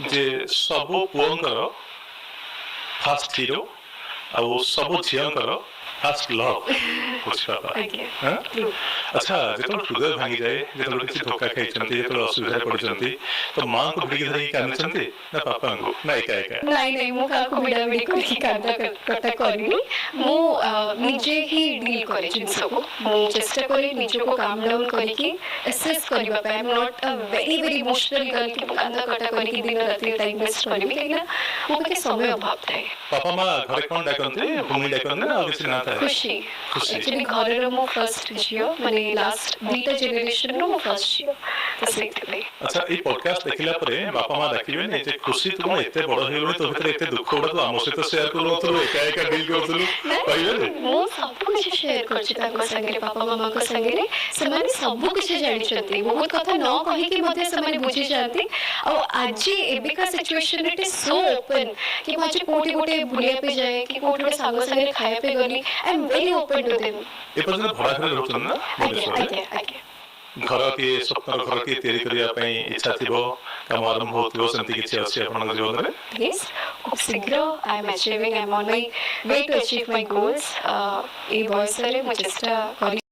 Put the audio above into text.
जे सबो पुअंकर fast hero आ सबो झियंकर fast love बुझ पापा अच्छा जो हृदय भांगी जाए जो किसी धोखा खाई जो असुविधा पड़ती तो माँ को भिड़ी धरिकी कांदी ना पापा को ना एका एका नहीं नहीं मु का को बिड़ा बिड़ी करके कांदा कटा करनी मु निजे ही डील करे जिंस को मु चेष्टा करे निजे को काम डाउन करके असेस करबा पाए। I am not a very very emotional girl कि कांदा कटा करके दिन रात टाइम वेस्ट करबी लेकिन मु के समय अभाव थाए। पापा माँ घरे कोन डाकंते भूमि डाकंते ना किसी ना था खुशी एक्चुअली घर रो मु फर्स्ट जियो माने लास्ट दीटा जनरेशन रो मु फर्स्ट जियो तो सेते। अच्छा ई पॉडकास्ट देखिला परे बापा माँ डाकिबे नै जे खुशी तुम एते बड़ हेलु तो भितर एते दुख उडा तो आम सहित शेयर करलो तो एका एका डील करथलु कहबे मु सब कुछ शेयर करछि ताको संगे पापा मामा को संगे से माने सब कुछ जानि छथि बहुत कथा न कहि के मध्ये से माने बुझि जानती और आज एबे का situation it is so open कि माजे कोठी कोठी बुलिया पे जाए कि कोठी संग संगे खाए पे गली I am very open to them. ए पजन भड़ा घर रहउछन ना आगे घर के स्वप्न घर के तैयारी करिया पई इच्छा थिबो काम आरंभ होतिबो संति किछि अछि आपन जीवन रे यस खूब शीघ्र I am achieving I am on my way to achieve my goals ए बॉयस रे मु चेष्टा करी